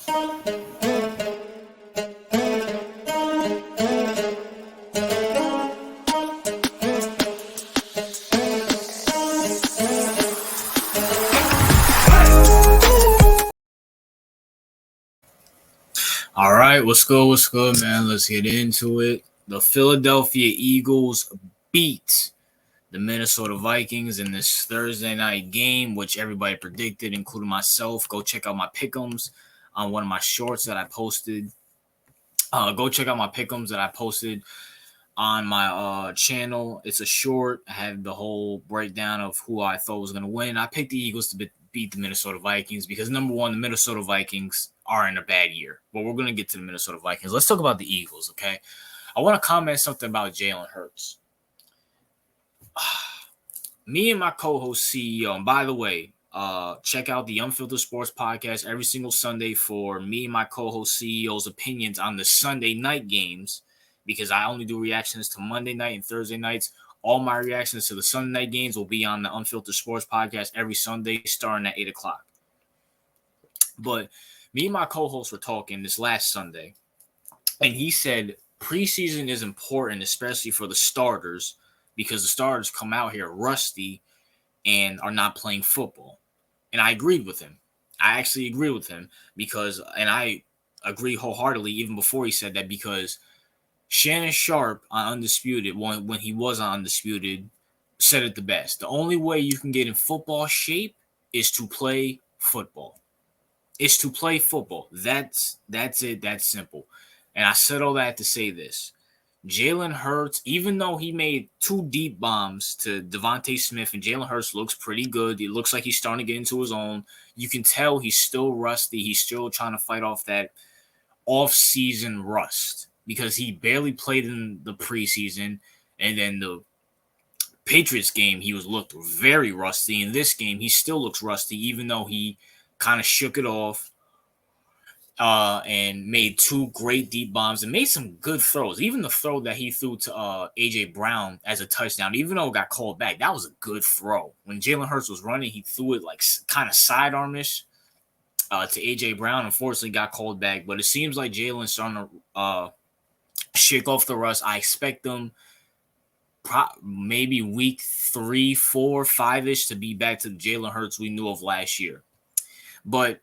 All right, what's good, man? Let's get into it. The Philadelphia Eagles beat the Minnesota Vikings in this Thursday night game, which everybody predicted, including myself. Go check out my pick'ems on one of my shorts that I posted. Go check out my pick'ems that I posted on my channel. It's a short. I have the whole breakdown of who I thought was going to win. I picked the Eagles to beat the Minnesota Vikings because, number one, the Minnesota Vikings are in a bad year. But we're going to get to the Minnesota Vikings. Let's talk about the Eagles, okay? I want to comment something about jalenhurts. Me and my co-host CEO, and by the way, check out the Unfiltered Sports Podcast every single Sunday for me and my co-host CEO's opinions on the Sunday night games, because I only do reactions to Monday night and Thursday nights. All my reactions to the Sunday night games will be on the Unfiltered Sports Podcast every Sunday starting at 8 o'clock. But me and my co-host were talking this last Sunday, and he said preseason is important, especially for the starters, because the starters come out here rusty and are not playing football. And I agreed with him. I actually agree with him and I agree wholeheartedly even before he said that, because Shannon Sharp on Undisputed, when he was on Undisputed, said it the best. The only way you can get in football shape is to play football. It's to play football. That's it. That's simple. And I said all that to say this. Jalen Hurts, even though he made 2 deep bombs to Devontae Smith, and Jalen Hurts looks pretty good. It looks like he's starting to get into his own. You can tell he's still rusty. He's still trying to fight off that off-season rust, because he barely played in the preseason. And then the Patriots game, he looked very rusty. In this game, he still looks rusty, even though he kind of shook it off. And made 2 great deep bombs and made some good throws. Even the throw that he threw to A.J. Brown as a touchdown, even though it got called back, that was a good throw. When Jalen Hurts was running, he threw it like kind of sidearmish to A.J. Brown. Unfortunately, got called back. But it seems like Jalen's starting to shake off the rust. I expect them maybe week 3, 4, 5-ish to be back to the Jalen Hurts we knew of last year. But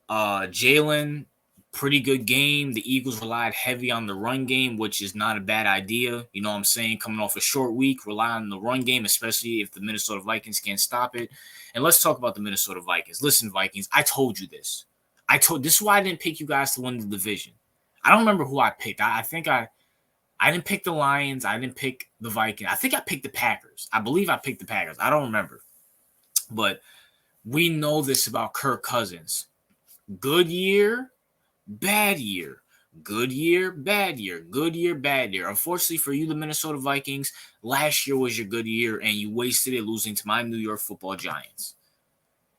Jalen, pretty good game. The Eagles relied heavy on the run game, which is not a bad idea. You know what I'm saying? Coming off a short week, rely on the run game, especially if the Minnesota Vikings can't stop it. And let's talk about the Minnesota Vikings. Listen, Vikings, I told you this. This is why I didn't pick you guys to win the division. I don't remember who I picked. I think I didn't pick the Lions. I didn't pick the Vikings. I think I picked the Packers. I believe I picked the Packers. I don't remember. But we know this about Kirk Cousins. Good year, bad year. Good year, bad year. Good year, bad year. Unfortunately for you, the Minnesota Vikings, last year was your good year, and you wasted it losing to my New York Football Giants.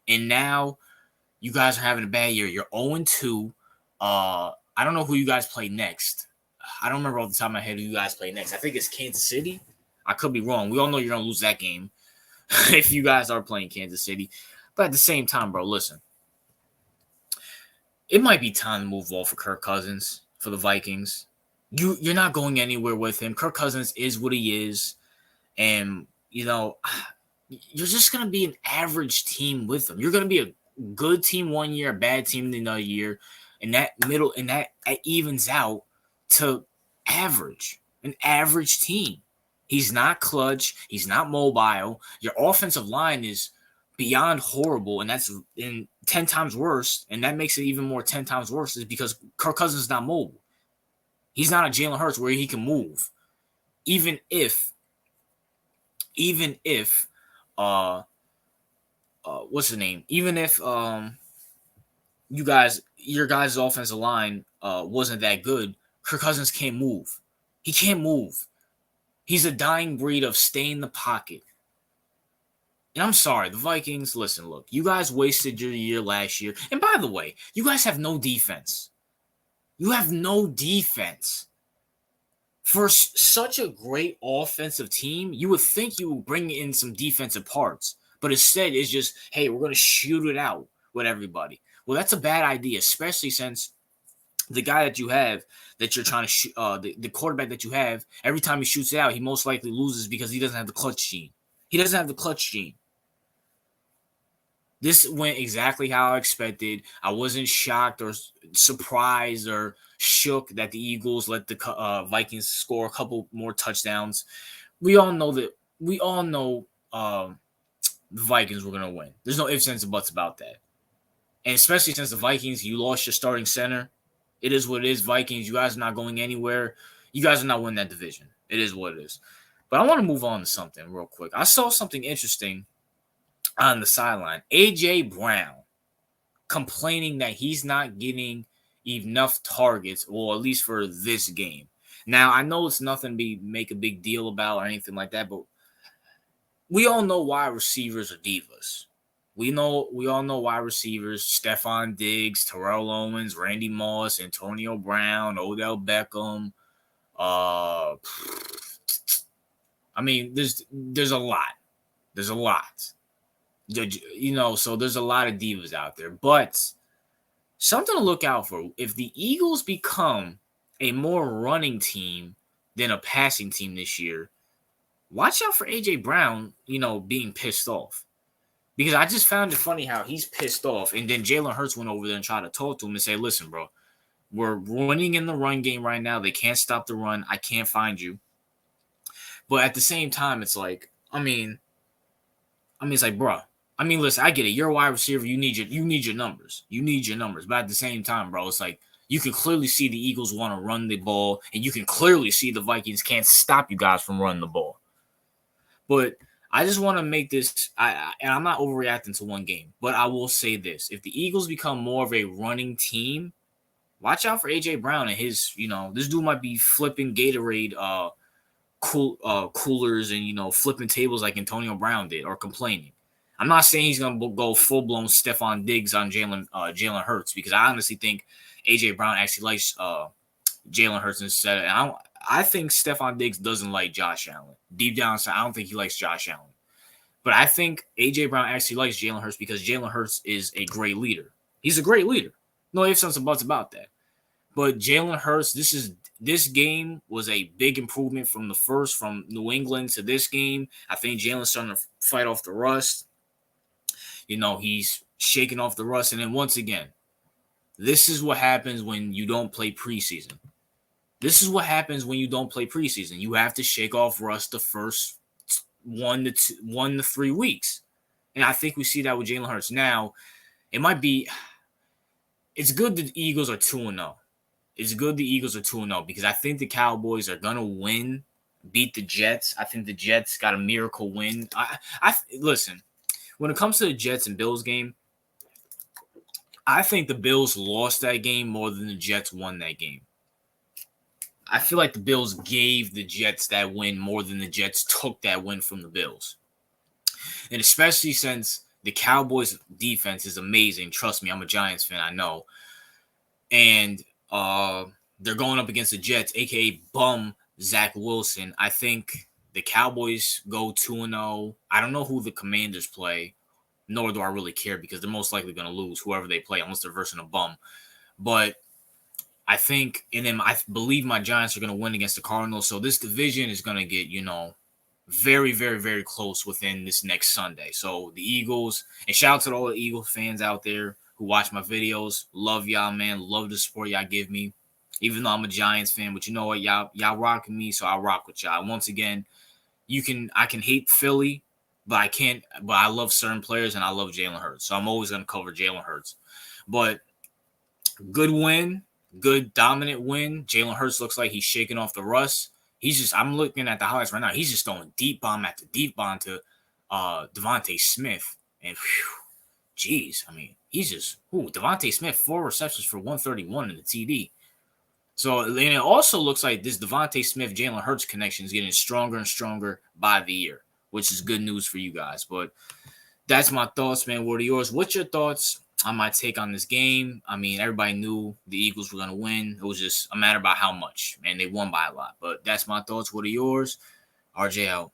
And now you guys are having a bad year. You're 0-2. I don't know who you guys play next. I don't remember off the top of my head who you guys play next. I think it's Kansas City. I could be wrong. We all know you're going to lose that game if you guys are playing Kansas City. But at the same time, bro, listen. It might be time to move on for Kirk Cousins for the Vikings. You're not going anywhere with him. Kirk Cousins is what he is. And, you're just going to be an average team with him. You're going to be a good team one year, a bad team another year. And that evens out to average, an average team. He's not clutch. He's not mobile. Your offensive line is beyond horrible, and that's 10 times worse, and that makes it even more 10 times worse, is because Kirk Cousins is not mobile. He's not a Jalen Hurts where he can move. Even if what's his name? Even if your guys' offensive line wasn't that good, Kirk Cousins can't move. He can't move. He's a dying breed of stay in the pocket. And I'm sorry, the Vikings, listen, look, you guys wasted your year last year. And by the way, you guys have no defense. You have no defense. For such a great offensive team, you would think you would bring in some defensive parts. But instead, it's just, hey, we're going to shoot it out with everybody. Well, that's a bad idea, especially since the guy that you have that you're trying to shoot, the quarterback that you have, every time he shoots it out, he most likely loses because he doesn't have the clutch gene. He doesn't have the clutch gene. This went exactly how I expected. I wasn't shocked or surprised or shook that the Eagles let the Vikings score a couple more touchdowns. We all know that. We all know the Vikings were gonna win. There's no ifs, ands, and buts about that. And especially since the Vikings, you lost your starting center. It is what it is. Vikings, you guys are not going anywhere. You guys are not winning that division. It is what it is. But I want to move on to something real quick. I saw something interesting on the sideline. A.J. Brown complaining that he's not getting enough targets, or at least for this game. Now, I know it's nothing to make a big deal about or anything like that, but we all know why receivers are divas. We all know wide receivers: Stephon Diggs, Terrell Owens, Randy Moss, Antonio Brown, Odell Beckham. I mean, there's a lot. There's a lot. So there's a lot of divas out there. But something to look out for: if the Eagles become a more running team than a passing team this year, watch out for A.J. Brown, being pissed off. Because I just found it funny how he's pissed off. And then Jalen Hurts went over there and tried to talk to him and say, listen, bro, we're running in the run game right now. They can't stop the run. I can't find you. But at the same time, it's like, it's like, bro. Listen, I get it. You're a wide receiver. You need your numbers. You need your numbers. But at the same time, bro, it's like you can clearly see the Eagles want to run the ball. And you can clearly see the Vikings can't stop you guys from running the ball. But I just want to make this, and I'm not overreacting to one game, but I will say this. If the Eagles become more of a running team, watch out for A.J. Brown and his, this dude might be flipping Gatorade coolers and, flipping tables like Antonio Brown did, or complaining. I'm not saying he's going to go full-blown Stephon Diggs on Jalen Hurts, because I honestly think A.J. Brown actually likes Jalen Hurts instead. And I think Stephon Diggs doesn't like Josh Allen. Deep down inside, I don't think he likes Josh Allen. But I think A.J. Brown actually likes Jalen Hurts because Jalen Hurts is a great leader. He's a great leader. No ifs, ands, and buts about that. But Jalen Hurts, this game was a big improvement from New England to this game. I think Jalen's starting to fight off the rust. He's shaking off the rust. And then once again, this is what happens when you don't play preseason. This is what happens when you don't play preseason. You have to shake off rust the first 1 to 3 weeks. And I think we see that with Jalen Hurts. Now, it's good the Eagles are 2-0. It's good the Eagles are 2-0 because I think the Cowboys are going to beat the Jets. I think the Jets got a miracle win. Listen, when it comes to the Jets and Bills game, I think the Bills lost that game more than the Jets won that game. I feel like the Bills gave the Jets that win more than the Jets took that win from the Bills. And especially since the Cowboys' defense is amazing. Trust me, I'm a Giants fan, I know. And they're going up against the Jets, a.k.a. bum Zach Wilson. I think the Cowboys go 2-0. I don't know who the Commanders play, nor do I really care because they're most likely going to lose whoever they play unless they're versing a bum. But I think, and then I believe my Giants are going to win against the Cardinals. So this division is going to get, very, very, very close within this next Sunday. So the Eagles, and shout out to all the Eagles fans out there who watch my videos. Love y'all, man. Love the support y'all give me. Even though I'm a Giants fan, but you know what? Y'all rocking me, so I rock with y'all. Once again, I can hate Philly, but I can't. But I love certain players, and I love Jalen Hurts. So I'm always going to cover Jalen Hurts. But good win. Good dominant win. Jalen Hurts looks like he's shaking off the rust. I'm looking at the highlights right now. He's just throwing deep bomb after deep bomb to Devontae Smith. And Devontae Smith, 4 receptions for 131 in the TD. So, and it also looks like this Devontae Smith, Jalen Hurts connection is getting stronger and stronger by the year, which is good news for you guys. But that's my thoughts, man. What are yours? What's your thoughts on my take on this game? Everybody knew the Eagles were going to win. It was just a matter about how much, and they won by a lot. But that's my thoughts. What are yours? RJ out.